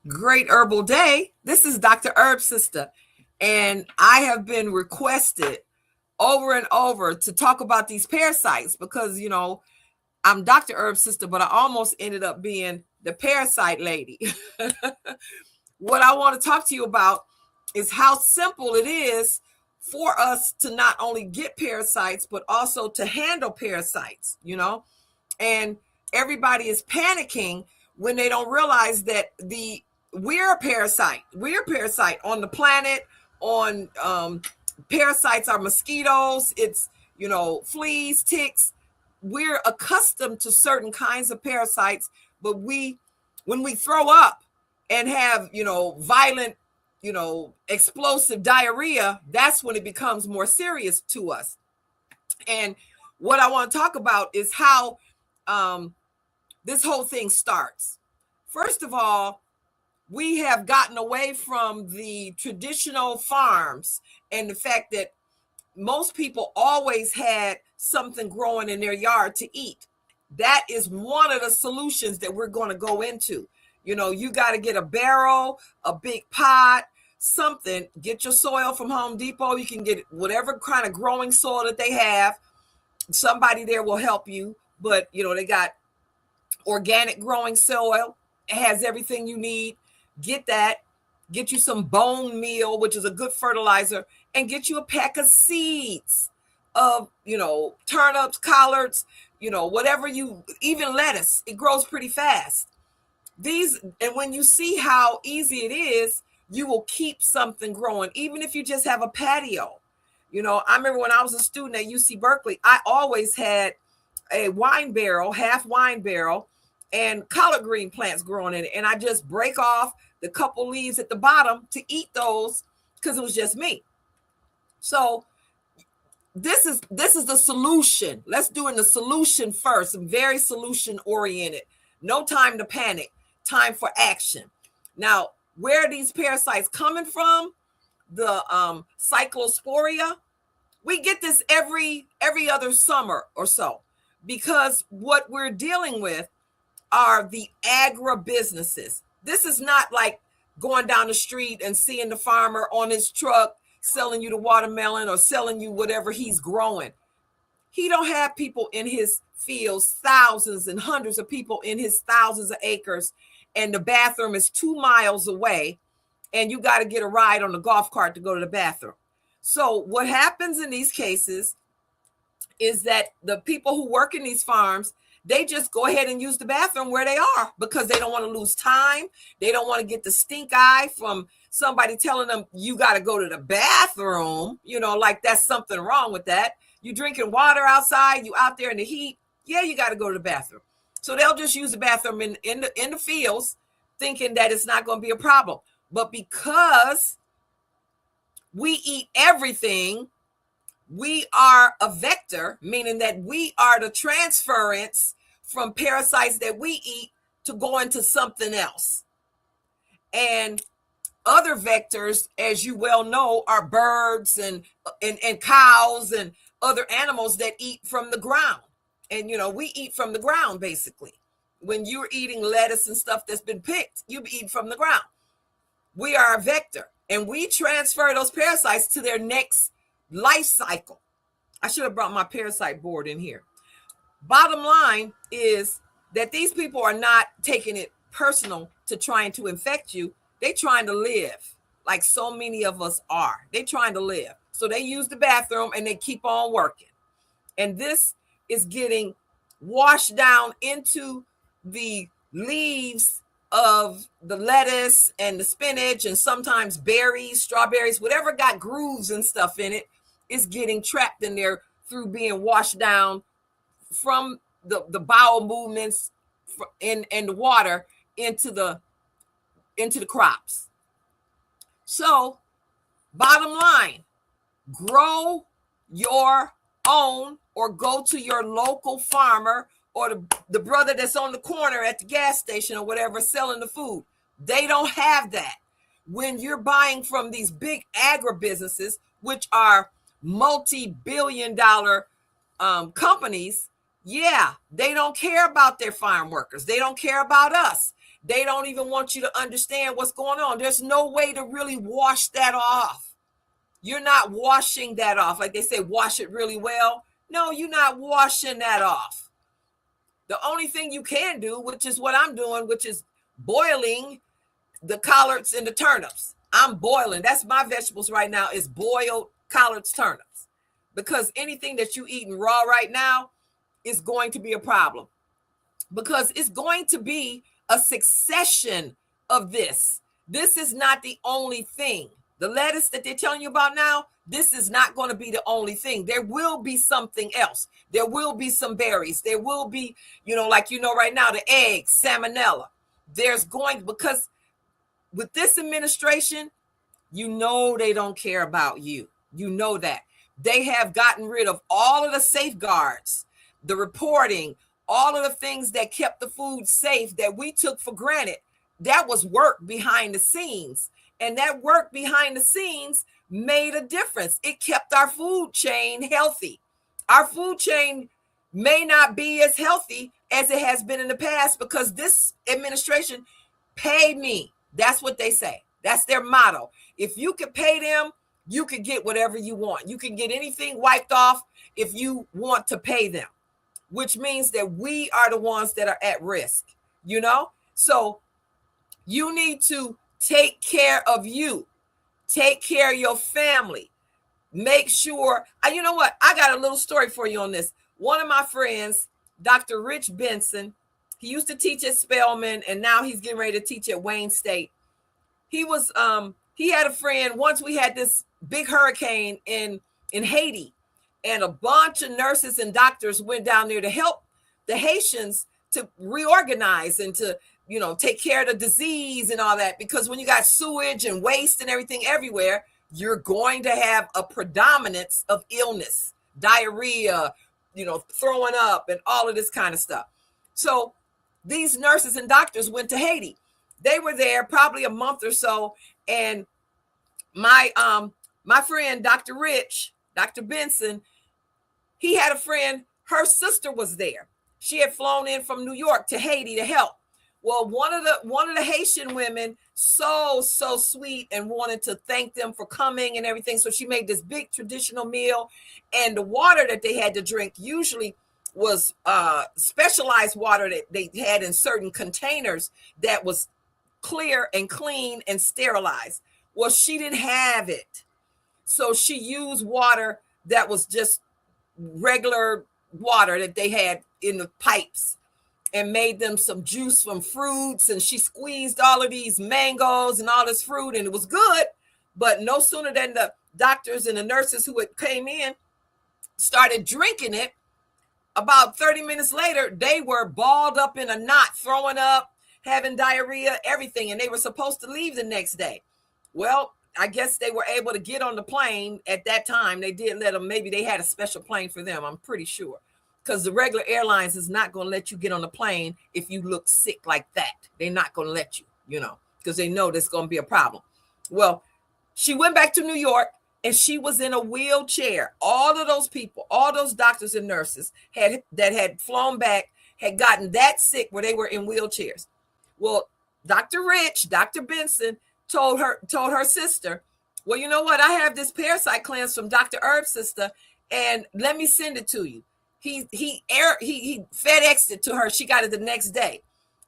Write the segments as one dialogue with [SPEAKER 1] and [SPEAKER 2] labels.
[SPEAKER 1] great herbal day. This is Dr. Herb Sister, and I have been requested over and over to talk about these parasites because, I'm Dr. Herb Sister, but I almost ended up being the parasite lady. What I want to talk to you about is how simple it is for us to not only get parasites, but also to handle parasites. And everybody is panicking when they don't realize that we're a parasite. We're a parasite on the planet. On Parasites are mosquitoes. It's fleas, ticks. We're accustomed to certain kinds of parasites, but when we throw up and have violent, explosive diarrhea, that's when it becomes more serious to us. And what I want to talk about is how this whole thing starts. First of all, we have gotten away from the traditional farms and the fact that most people always had something growing in their yard to eat. That is one of the solutions that we're going to go into. You got to get a barrel, a big pot, something. Get your soil from Home Depot. You can get whatever kind of growing soil that they have. Somebody there will help you, but they got organic growing soil. It has everything you need. Get that. Get you some bone meal, which is a good fertilizer, and get you a pack of seeds of, turnips, collards, whatever even lettuce. It grows pretty fast. And when you see how easy it is, you will keep something growing, even if you just have a patio. I remember when I was a student at UC Berkeley, I always had a wine barrel, half wine barrel, and collard green plants growing in it. And I just break off the couple leaves at the bottom to eat those because it was just me. So this is the solution. Let's do the solution first. I'm very solution oriented. No time to panic. Time for action. Now, where are these parasites coming from? The cyclosporia. We get this every other summer or so, because what we're dealing with are the agribusinesses. This is not like going down the street and seeing the farmer on his truck selling you the watermelon or selling you whatever he's growing. He don't have people in his fields, thousands and hundreds of people in his thousands of acres, and the bathroom is 2 miles away, and you got to get a ride on the golf cart to go to the bathroom. So what happens in these cases is that the people who work in these farms, they just go ahead and use the bathroom where they are because they don't want to lose time. They don't want to get the stink eye from somebody telling them you got to go to the bathroom, like that's something wrong with that. You drinking water outside, you out there in the heat. Yeah, you got to go to the bathroom. So they'll just use the bathroom in the fields thinking that it's not going to be a problem. But because we eat everything, we are a vector, meaning that we are the transference from parasites that we eat to go into something else. And other vectors, as you well know, are birds and cows and other animals that eat from the ground. And, we eat from the ground, basically. When you're eating lettuce and stuff that's been picked, you eat from the ground. We are a vector, and we transfer those parasites to their next life cycle. I should have brought my parasite board in here. Bottom line is that these people are not taking it personal to trying to infect you. They're trying to live, like so many of us are. They're trying to live. So they use the bathroom and they keep on working. And this is getting washed down into the leaves of the lettuce and the spinach, and sometimes berries, strawberries, whatever got grooves and stuff in it is getting trapped in there through being washed down from the bowel movements and the water into the crops. So bottom line, grow your own, or go to your local farmer or the brother that's on the corner at the gas station or whatever selling the food. They don't have that. When you're buying from these big agribusinesses, which are multi-billion-dollar companies, yeah, they don't care about their farm workers. They don't care about us. They don't even want you to understand what's going on. There's no way to really wash that off. You're not washing that off. Like they say, wash it really well. No, you're not washing that off. The only thing you can do, which is what I'm doing, which is boiling the collards and the turnips. I'm boiling. That's my vegetables right now, is boiled collards, turnips. Because anything that you eating raw right now is going to be a problem. Because it's going to be a succession of this. This is not the only thing. The lettuce that they're telling you about now, this is not going to be the only thing. There will be something else. There will be some berries. There will be, like right now, the eggs, salmonella. There's going, because with this administration, they don't care about you. You know that. They have gotten rid of all of the safeguards, the reporting, all of the things that kept the food safe that we took for granted. That was work behind the scenes. And that work behind the scenes made a difference. It kept our food chain healthy. Our food chain may not be as healthy as it has been in the past because this administration paid me. That's what they say. That's their motto. If you could pay them, you could get whatever you want. You can get anything wiped off if you want to pay them, which means that we are the ones that are at risk, So you need to take care of you. Take care of your family. Make sure, you know what? I got a little story for you on this. One of my friends, Dr. Rich Benson, he used to teach at Spelman, and now he's getting ready to teach at Wayne State. He had a friend. Once we had this big hurricane in Haiti, and a bunch of nurses and doctors went down there to help the Haitians to reorganize and to, take care of the disease and all that. Because when you got sewage and waste and everything everywhere, you're going to have a predominance of illness, diarrhea, throwing up and all of this kind of stuff. So these nurses and doctors went to Haiti. They were there probably a month or so. And my friend, Dr. Rich, Dr. Benson, he had a friend, her sister was there. She had flown in from New York to Haiti to help. Well, one of the Haitian women, so sweet, and wanted to thank them for coming and everything. So she made this big traditional meal, and the water that they had to drink usually was specialized water that they had in certain containers that was clear and clean and sterilized. Well, she didn't have it. So she used water that was just regular water that they had in the pipes, and made them some juice from fruits. And she squeezed all of these mangoes and all this fruit, and it was good. But no sooner than the doctors and the nurses who had came in started drinking it, about 30 minutes later, they were balled up in a knot, throwing up, having diarrhea, everything. And they were supposed to leave the next day. Well, I guess they were able to get on the plane at that time. They did let them, maybe they had a special plane for them, I'm pretty sure. Because the regular airlines is not going to let you get on the plane if you look sick like that. They're not going to let you, because they know there's going to be a problem. Well, she went back to New York, and she was in a wheelchair. All of those people, all those doctors and nurses that had flown back, had gotten that sick where they were in wheelchairs. Well, Dr. Rich, Dr. Benson, told her sister, well, you know what? I have this parasite cleanse from Dr. Herb's sister, and let me send it to you. He FedExed it to her. She got it the next day.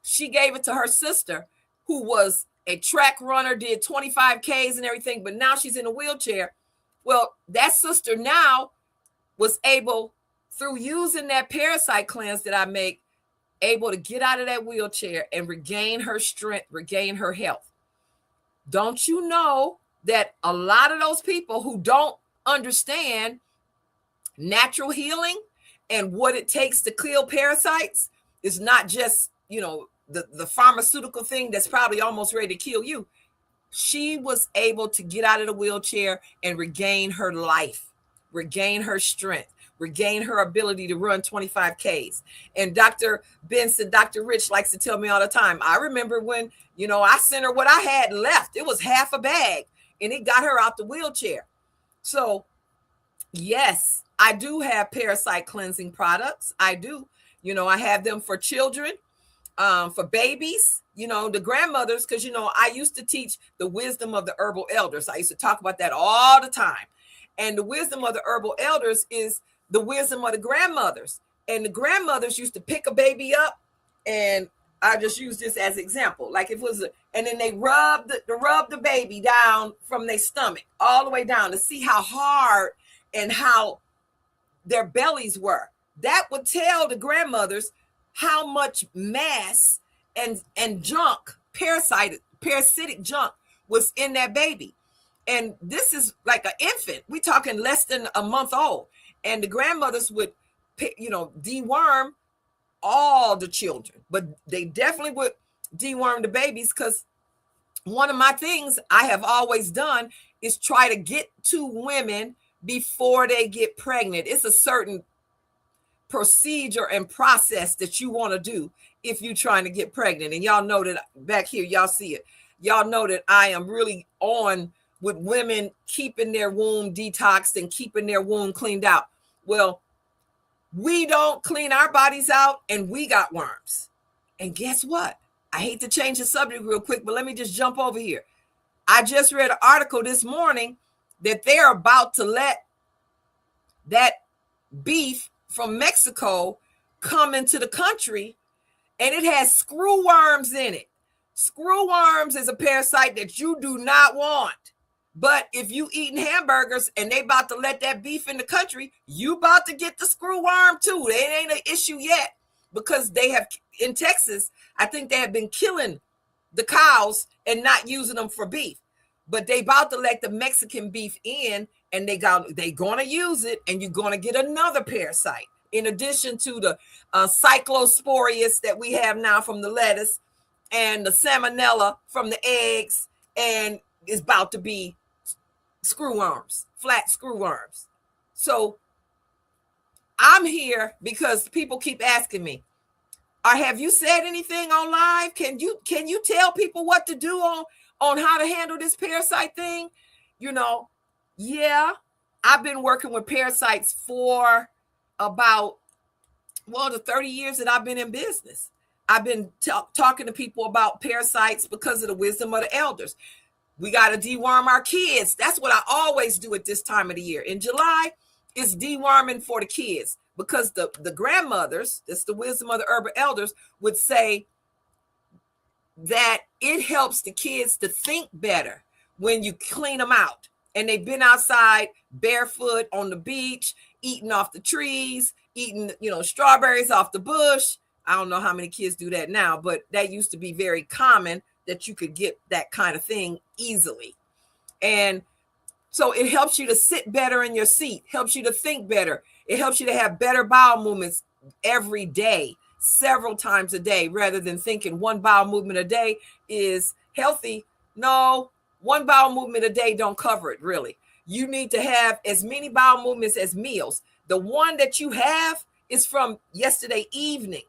[SPEAKER 1] She gave it to her sister, who was a track runner, did 25 Ks and everything, but now she's in a wheelchair. Well, that sister now was able, through using that parasite cleanse that I make, able to get out of that wheelchair and regain her strength, regain her health. Don't you know that a lot of those people who don't understand natural healing and what it takes to kill parasites is not just, the pharmaceutical thing that's probably almost ready to kill you. She was able to get out of the wheelchair and regain her life, regain her strength, regain her ability to run 25 Ks. And Dr. Benson, Dr. Rich likes to tell me all the time, I remember when, I sent her what I had left. It was half a bag, and it got her out the wheelchair. So, yes, I do have parasite cleansing products. I do. I have them for children. for babies, the grandmothers, because I used to teach the wisdom of the herbal elders. I used to talk about that all the time. And the wisdom of the herbal elders is the wisdom of the grandmothers. And the grandmothers used to pick a baby up, and I just use this as an example. Like if it was, and then they rub the baby down from their stomach all the way down to see how hard and how their bellies were. That would tell the grandmothers how much mass and junk, parasitic junk was in that baby. And this is like an infant. We're talking less than a month old. And the grandmothers would, deworm all the children, but they definitely would deworm the babies, because one of my things I have always done is try to get to women before they get pregnant. It's a certain procedure and process that you want to do if you're trying to get pregnant. And y'all know that back here, y'all see it. Y'all know that I am really on with women keeping their womb detoxed and keeping their womb cleaned out. Well, we don't clean our bodies out, and we got worms. And guess what? I hate to change the subject real quick, but let me just jump over here. I just read an article this morning that they're about to let that beef from Mexico come into the country, and it has screwworms in it. Screwworms is a parasite that you do not want. But if you eating hamburgers and they about to let that beef in the country, you about to get the screwworm too. It ain't an issue yet, because they have, in Texas, I think they have been killing the cows and not using them for beef. But they about to let the Mexican beef in, and they gonna use it, and you're gonna get another parasite in addition to the cyclosporius that we have now from the lettuce, and the salmonella from the eggs, and it's about to be screwworms, flat screwworms. So I'm here because people keep asking me, have you said anything on live? Can you tell people what to do on how to handle this parasite thing? Yeah, I've been working with parasites for about, the 30 years that I've been in business. I've been talking to people about parasites because of the wisdom of the elders. We got to deworm our kids. That's what I always do at this time of the year. In July, it's deworming for the kids, because the grandmothers, that's the wisdom of the herbal elders, would say that it helps the kids to think better when you clean them out. And they've been outside barefoot on the beach, eating off the trees, eating, strawberries off the bush. I don't know how many kids do that now, but that used to be very common, that you could get that kind of thing easily. And so it helps you to sit better in your seat, helps you to think better. It helps you to have better bowel movements every day, several times a day, rather than thinking one bowel movement a day is healthy. No, one bowel movement a day don't cover it, really. You need to have as many bowel movements as meals. The one that you have is from yesterday evening.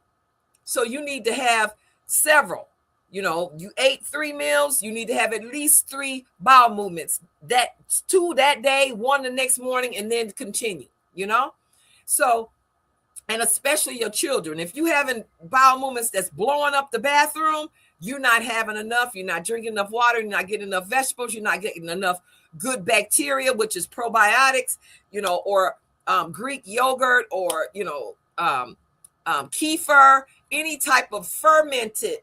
[SPEAKER 1] So you need to have several. You ate 3 meals, you need to have at least 3 bowel movements. That's 2 that day, 1 the next morning, and then continue, So, and especially your children. If you having bowel movements that's blowing up the bathroom, you're not having enough, you're not drinking enough water, you're not getting enough vegetables, you're not getting enough good bacteria, which is probiotics, or Greek yogurt, or, kefir, any type of fermented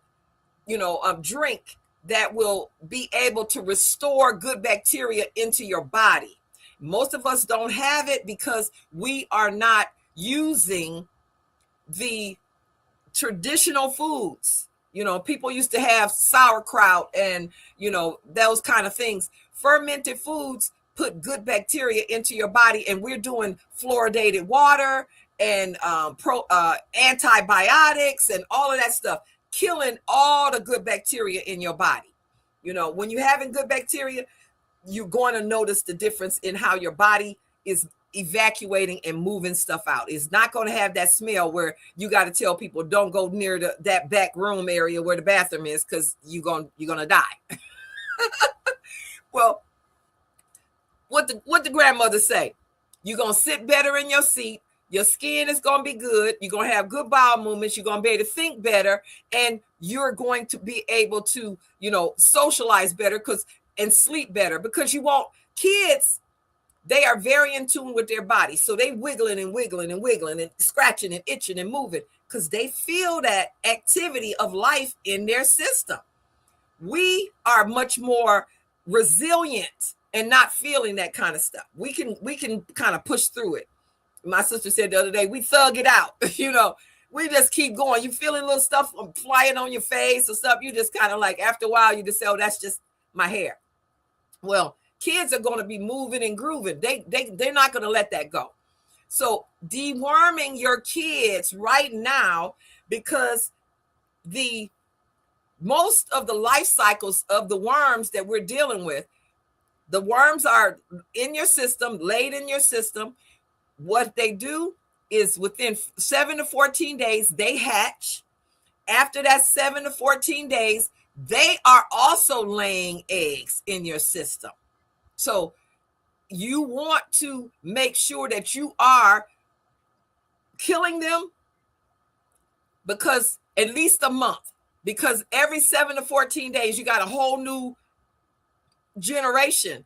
[SPEAKER 1] drink that will be able to restore good bacteria into your body. Most of us don't have it because we are not using the traditional foods. People used to have sauerkraut and, those kind of things. Fermented foods put good bacteria into your body, and we're doing fluoridated water and antibiotics and all of that stuff, killing all the good bacteria in your body. When you're having good bacteria, you're going to notice the difference in how your body is evacuating and moving stuff out. It's not going to have that smell where you got to tell people don't go near that back room area where the bathroom is, because you're gonna die. Well, what the grandmother say? You're gonna sit better in your seat. Your skin is going to be good. You're going to have good bowel movements. You're going to be able to think better. And you're going to be able to, socialize better and sleep better, because you won't. Kids, they are very in tune with their body. So they wiggling and wiggling and wiggling and scratching and itching and moving because they feel that activity of life in their system. We are much more resilient and not feeling that kind of stuff. We can kind of push through it. My sister said the other day, we thug it out. We just keep going. You feeling little stuff flying on your face or stuff. You just kind of like, after a while, you just say, oh, that's just my hair. Well, kids are going to be moving and grooving. They're not going to let that go. So deworming your kids right now, because most of the life cycles of the worms that we're dealing with, the worms are in your system, laid in your system. What they do is within 7 to 14 days, they hatch. After that 7 to 14 days, they are also laying eggs in your system. So you want to make sure that you are killing them, because at least a month, because every 7 to 14 days, you got a whole new generation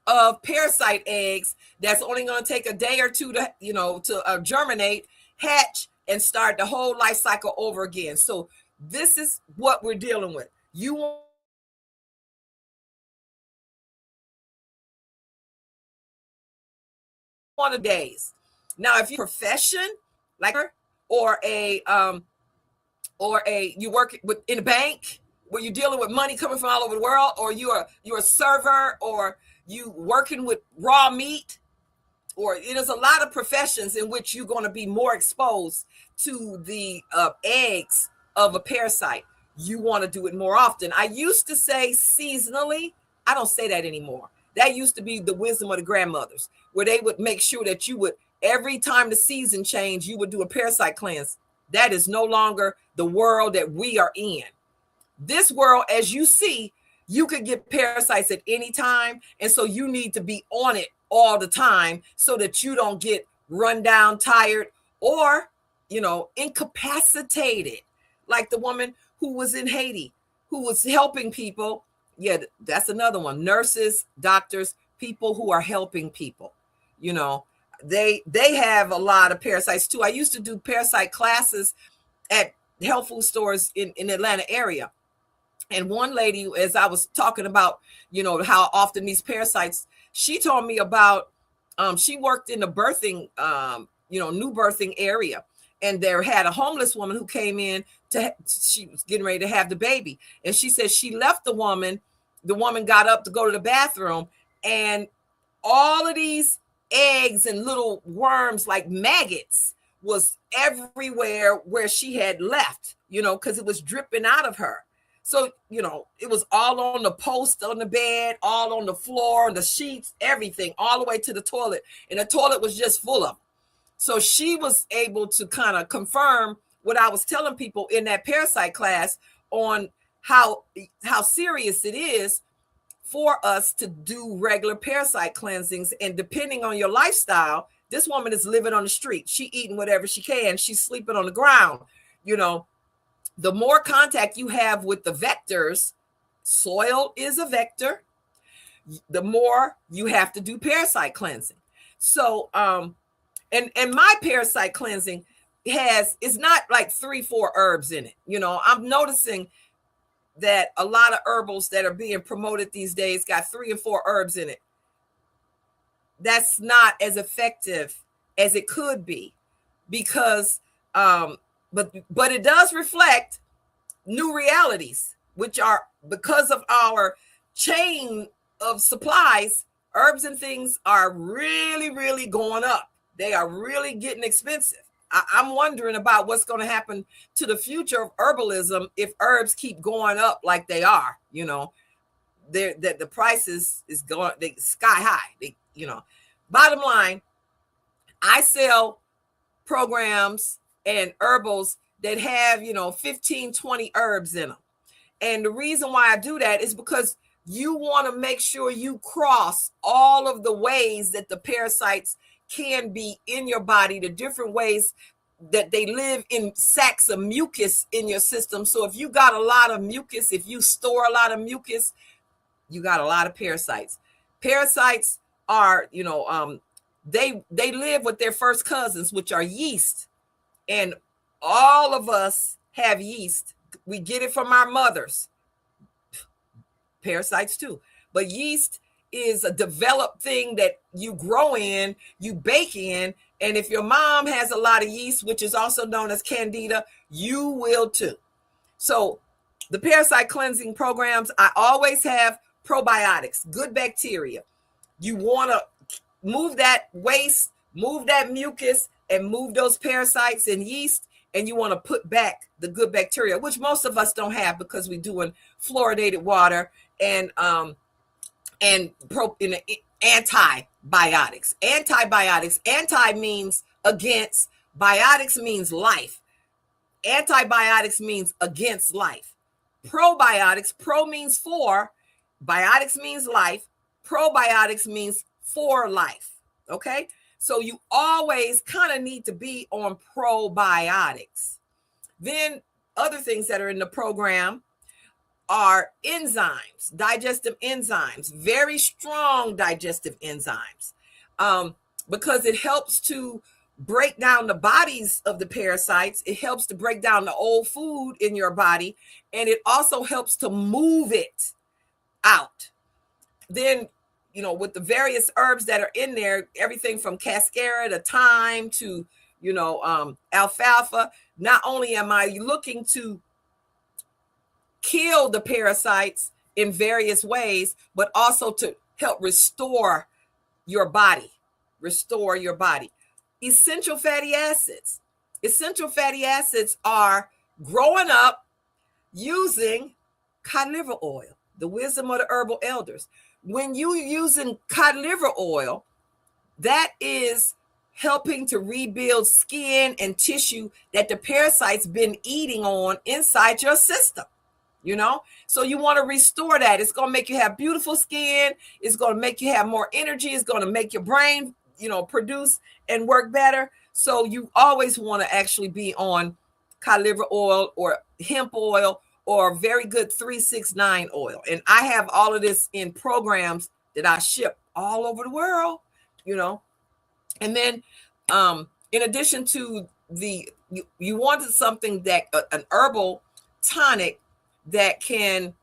[SPEAKER 1] of parasite eggs that's only going to take a day or two to germinate, hatch, and start the whole life cycle over again. So this is what we're dealing with. You want a days. Now, if you're a profession like her, or you work in a bank where you're dealing with money coming from all over the world, or you're a server, or you working with raw meat, or there's a lot of professions in which you're going to be more exposed to the eggs of a parasite. You want to do it more often. I used to say seasonally. I don't say that anymore. That used to be the wisdom of the grandmothers, where they would make sure that you would, every time the season changed, you would do a parasite cleanse. That is no longer the world that we are in. This world, as you see, you could get parasites at any time. And so you need to be on it all the time so that you don't get run down, tired, or, incapacitated. Like the woman who was in Haiti, who was helping people. Yeah, that's another one. Nurses, doctors, people who are helping people. They have a lot of parasites too. I used to do parasite classes at health food stores in Atlanta area. And one lady, as I was talking about, how often these parasites, she told me about, she worked in the birthing, new birthing area. And there had a homeless woman who came in she was getting ready to have the baby. And she said she left the woman got up to go to the bathroom, and all of these eggs and little worms like maggots was everywhere where she had left, because it was dripping out of her. So, it was all on the post, on the bed, all on the floor, on the sheets, everything, all the way to the toilet. And the toilet was just full of them. So she was able to kind of confirm what I was telling people in that parasite class on how serious it is for us to do regular parasite cleansings. And depending on your lifestyle, this woman is living on the street. She eating whatever she can. She's sleeping on the ground. The more contact you have with the vectors, soil is a vector, the more you have to do parasite cleansing. So, and my parasite cleansing it's not like 3-4 herbs in it. I'm noticing that a lot of herbals that are being promoted these days got 3 and 4 herbs in it. That's not as effective as it could be, because, but it does reflect new realities, which are because of our chain of supplies. Herbs and things are really, really going up. They are really getting expensive. I'm wondering about what's going to happen to the future of herbalism if herbs keep going up like they are. The prices is going sky high. Bottom line, I sell programs and herbals that have 15, 20 herbs in them. And the reason why I do that is because you want to make sure you cross all of the ways that the parasites can be in your body, the different ways that they live in sacks of mucus in your system. So if you got a lot of mucus, if you store a lot of mucus, you got a lot of parasites. Parasites are, they live with their first cousins, which are yeast. And all of us have yeast. We get it from our mothers. Parasites too. But yeast is a developed thing that you grow in, you bake in. And if your mom has a lot of yeast, which is also known as candida, you will too. So the parasite cleansing programs, I always have probiotics, good bacteria. You want to move that waste, move that mucus, and move those parasites and yeast, and you want to put back the good bacteria, which most of us don't have because we're doing fluoridated water and antibiotics. Antibiotics, anti means against, biotics means life. Antibiotics means against life. Probiotics, pro means for, biotics means life, probiotics means for life. Okay, so you always kind of need to be on probiotics. Then other things that are in the program are enzymes, digestive enzymes, very strong digestive enzymes, because it helps to break down the bodies of the parasites. It helps to break down the old food in your body, and it also helps to move it out. Then, with the various herbs that are in there, everything from cascara to thyme to, alfalfa, not only am I looking to kill the parasites in various ways, but also to help restore your body. Essential fatty acids. Essential fatty acids are growing up using cod liver oil, the wisdom of the herbal elders. When you using cod liver oil, that is helping to rebuild skin and tissue that the parasites been eating on inside your system. So you want to restore that. It's going to make you have beautiful skin. It's going to make you have more energy. It's going to make your brain, produce and work better. So you always want to actually be on cod liver oil or hemp oil or very good 369 oil. And I have all of this in programs that I ship all over the world, And then in addition to you wanted something that an herbal tonic that can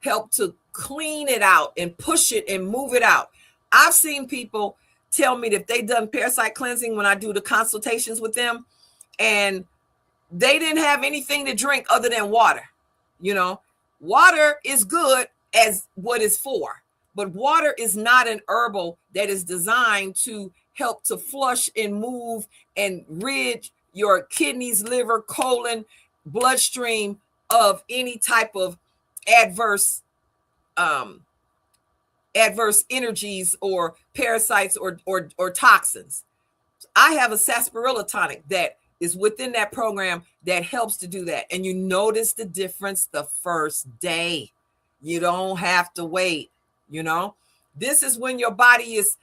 [SPEAKER 1] help to clean it out and push it and move it out. I've seen people tell me that they've done parasite cleansing when I do the consultations with them, and they didn't have anything to drink other than water. Water is good as what it's for, but water is not an herbal that is designed to help to flush and move and rid your kidneys, liver, colon, bloodstream of any type of adverse energies or parasites or toxins. I have a sarsaparilla tonic that is within that program that helps to do that. And you notice the difference the first day. You don't have to wait. This is when your body is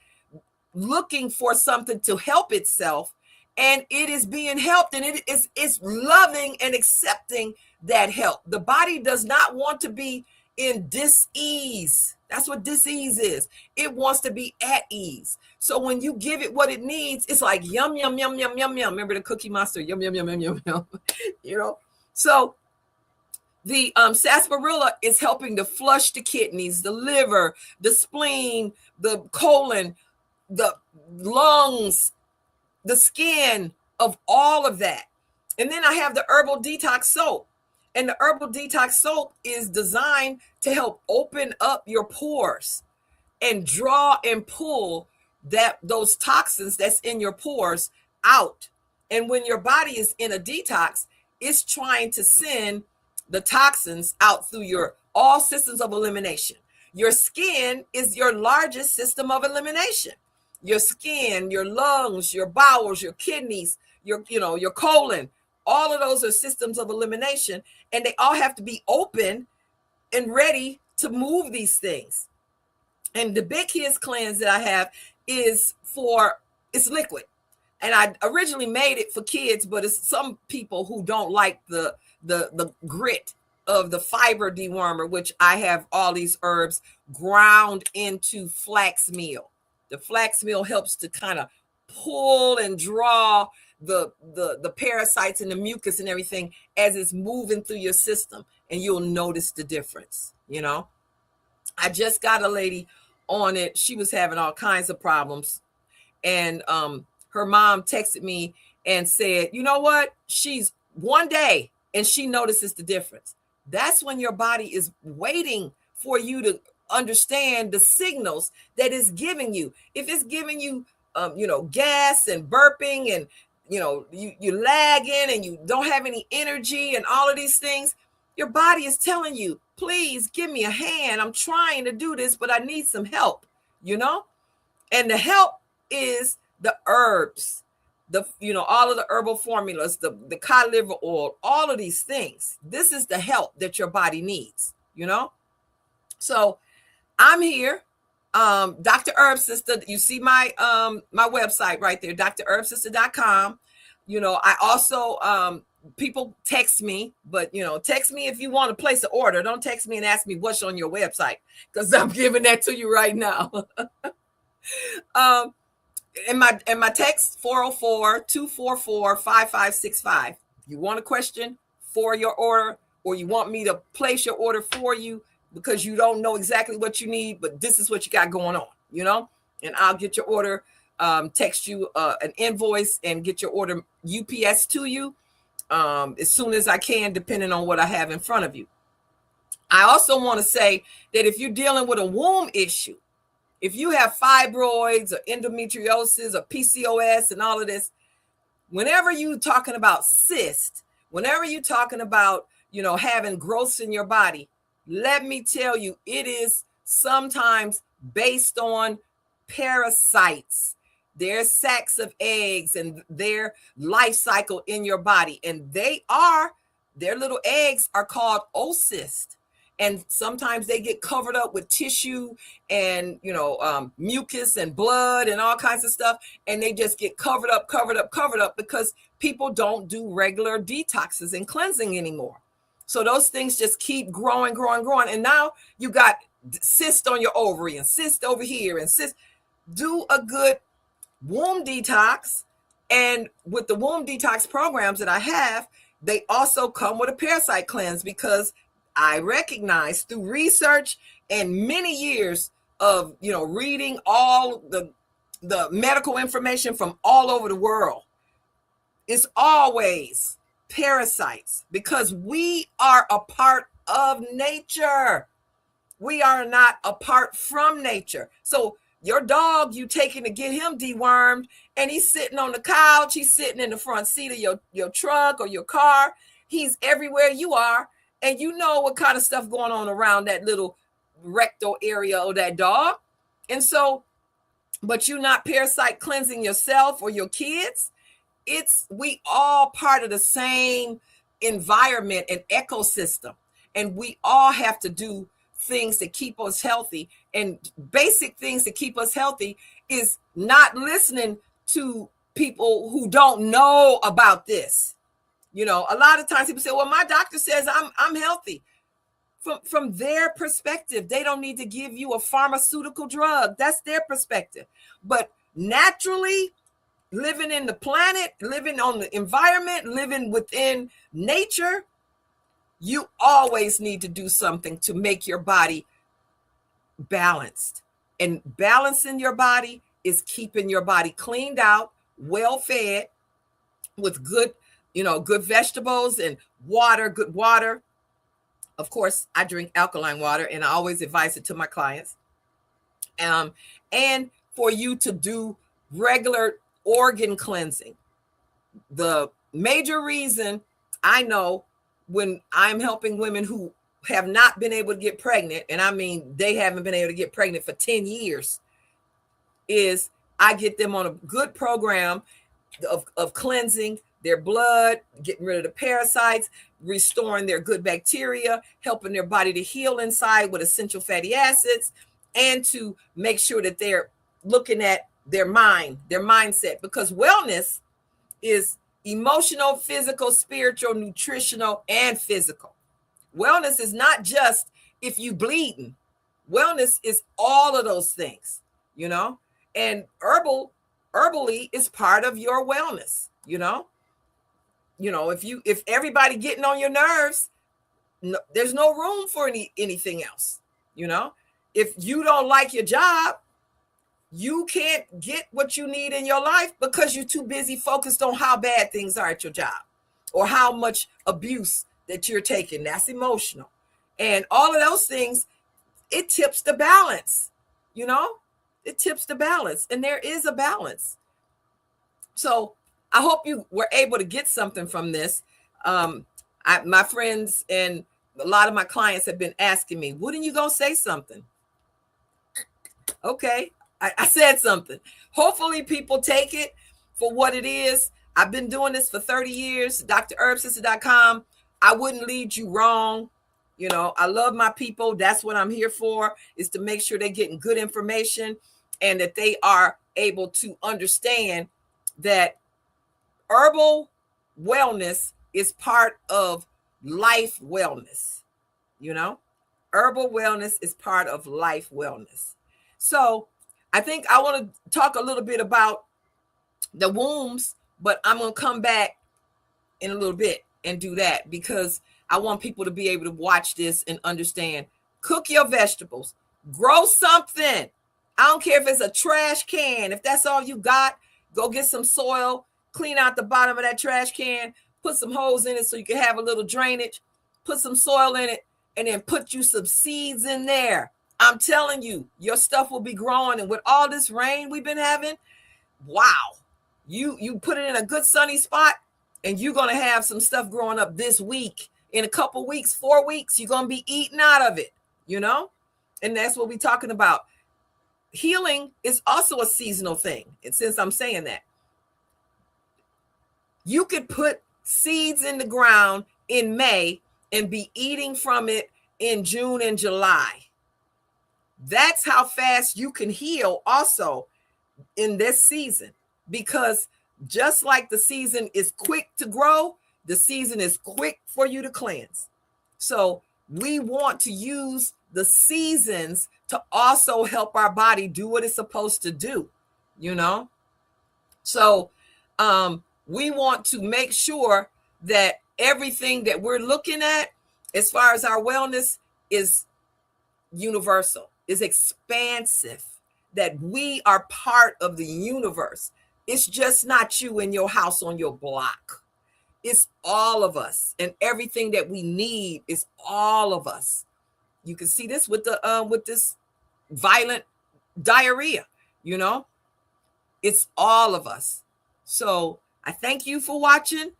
[SPEAKER 1] looking for something to help itself, and it is being helped, and it's loving and accepting that help. The body does not want to be in dis-ease. That's what dis-ease is. It wants to be at ease. So when you give it what it needs, it's like yum, yum, yum, yum, yum, yum. Remember the Cookie Monster? Yum, yum, yum, yum, yum, yum. So the sarsaparilla is helping to flush the kidneys, the liver, the spleen, the colon, the lungs, the skin, of all of that. And then I have the herbal detox soap. And the herbal detox soap is designed to help open up your pores and draw and pull those toxins that's in your pores out. And when your body is in a detox, it's trying to send the toxins out through all systems of elimination. Your skin is your largest system of elimination. Your skin, your lungs, your bowels, your kidneys, your colon, all of those are systems of elimination, and they all have to be open and ready to move these things. And the Big Kids cleanse that I have is for It's liquid. And I originally made it for kids, but it's some people who don't like the grit of the fiber dewormer, which I have all these herbs ground into flax meal. The flax meal helps to kind of pull and draw the parasites and the mucus and everything as it's moving through your system, and you'll notice the difference. I just got a lady on it. She was having all kinds of problems, and her mom texted me and said, you know what? She's one day and she notices the difference. That's when your body is waiting for you to understand the signals that it's giving you. If it's giving you, gas and burping, and, you're lagging and you don't have any energy and all of these things, your body is telling you, please give me a hand. I'm trying to do this, but I need some help, and the help is the herbs, all of the herbal formulas, the cod liver oil, all of these things. This is the help that your body needs, So I'm here, Dr. Herb Sister. You see my my website right there, drherbsister.com. I also people text me, but text me if you want to place an order. Don't text me and ask me what's on your website, because I'm giving that to you right now. In my text, 404-244-5565. You want a question for your order, or you want me to place your order for you because you don't know exactly what you need, but this is what you got going on, and I'll get your order, text you an invoice and get your order UPS to you as soon as I can, depending on what I have in front of you. I also want to say that if you're dealing with a womb issue, if you have fibroids or endometriosis or PCOS and all of this, whenever you're talking about cysts, whenever you're talking about, having growths in your body, let me tell you, it is sometimes based on parasites, their sacs of eggs and their life cycle in your body. And their little eggs are called oocysts. And sometimes they get covered up with tissue and, mucus and blood and all kinds of stuff. And they just get covered up because people don't do regular detoxes and cleansing anymore. So those things just keep growing. And now you got cyst on your ovary and cyst over here and cyst. Do a good womb detox. And with the womb detox programs that I have, they also come with a parasite cleanse, because I recognize through research and many years of, reading all the medical information from all over the world, it's always parasites, because we are a part of nature. We are not apart from nature. So your dog, you taking to get him dewormed, and he's sitting on the couch, he's sitting in the front seat of your truck or your car. He's everywhere you are. And you know what kind of stuff going on around that little rectal area of that dog. And so, but you're not parasite cleansing yourself or your kids. We all part of the same environment and ecosystem. And we all have to do things to keep us healthy. And basic things to keep us healthy is not listening to people who don't know about this. A lot of times people say, well, my doctor says I'm healthy. From their perspective, they don't need to give you a pharmaceutical drug. That's their perspective. But naturally, living in the planet, living on the environment, living within nature, you always need to do something to make your body balanced. And balancing your body is keeping your body cleaned out, well fed, with good vegetables and water, good water. Of course, I drink alkaline water, and I always advise it to my clients. And for you to do regular organ cleansing. The major reason I know when I'm helping women who have not been able to get pregnant, and I mean they haven't been able to get pregnant for 10 years, is I get them on a good program of cleansing their blood, getting rid of the parasites, restoring their good bacteria, helping their body to heal inside with essential fatty acids, and to make sure that they're looking at their mind, their mindset, because wellness is emotional, physical, spiritual, nutritional, and physical. Wellness is not just if you bleeding. Wellness is all of those things, you know. And herbally is part of your wellness, you know. If everybody getting on your nerves, no, there's no room for anything else, you know. If you don't like your job, you can't get what you need in your life because you're too busy focused on how bad things are at your job or how much abuse that you're taking. That's emotional. And all of those things, it tips the balance, you know. It tips the balance, and there is a balance. So I hope you were able to get something from this. My friends and a lot of my clients have been asking me, wouldn't you go say something? Okay, I said something. Hopefully people take it for what it is. I've been doing this for 30 years, DrHerbSister.com. I wouldn't lead you wrong. You know, I love my people. That's what I'm here for, is to make sure they're getting good information and that they are able to understand that herbal wellness is part of life wellness. You know, herbal wellness is part of life wellness. So I think I want to talk a little bit about the wombs, but I'm going to come back in a little bit and do that because I want people to be able to watch this and understand. Cook your vegetables. Grow something. I don't care if it's a trash can. If that's all you got, go get some soil, clean out the bottom of that trash can, put some holes in it so you can have a little drainage, put some soil in it, and then put you some seeds in there. I'm telling you, your stuff will be growing. And with all this rain we've been having, wow, you put it in a good sunny spot and you're going to have some stuff growing up this week. In a couple weeks, 4 weeks, you're going to be eating out of it, you know? And that's what we're talking about. Healing is also a seasonal thing. And since I'm saying that, you could put seeds in the ground in May and be eating from it in June and July. That's how fast you can heal also in this season, because just like the season is quick to grow, the season is quick for you to cleanse. So we want to use the seasons to also help our body do what it's supposed to do, you know? So we want to make sure that everything that we're looking at as far as our wellness is universal, is expansive, that we are part of the universe. It's just not you in your house on your block. It's all of us, and everything that we need is all of us. You can see this with this violent diarrhea, you know, it's all of us. So I thank you for watching.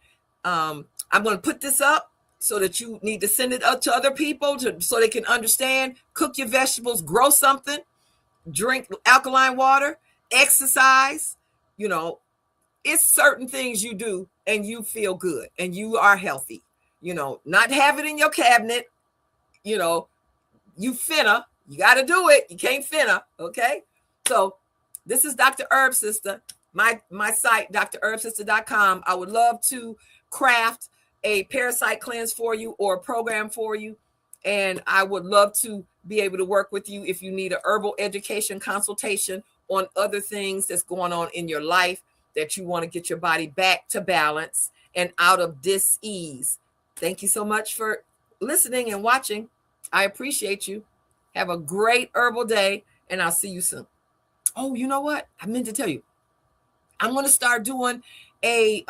[SPEAKER 1] I'm going to put this up so that you need to send it up to other people so they can understand. Cook your vegetables, grow something, drink alkaline water, exercise. You know, it's certain things you do and you feel good and you are healthy. You know, not have it in your cabinet. You know, you finna, you got to do it. You can't finna. Okay. So this is Dr. Herb Sister. My site, drherbsister.com. I would love to craft a parasite cleanse for you or a program for you. And I would love to be able to work with you if you need a herbal education consultation on other things that's going on in your life that you want to get your body back to balance and out of dis-ease. Thank you so much for listening and watching. I appreciate you. Have a great herbal day, and I'll see you soon. Oh, you know what? I meant to tell you. I'm going to start doing a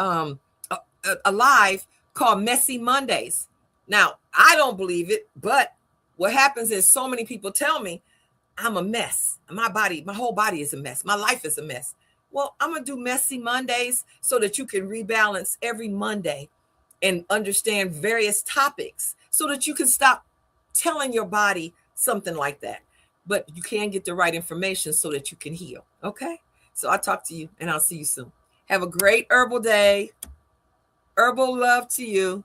[SPEAKER 1] live called Messy Mondays. Now, I don't believe it, but what happens is so many people tell me I'm a mess. My whole body is a mess. My life is a mess. Well, I'm going to do Messy Mondays so that you can rebalance every Monday and understand various topics so that you can stop telling your body something like that. But you can get the right information so that you can heal. Okay? So I'll talk to you and I'll see you soon. Have a great herbal day. Herbal love to you.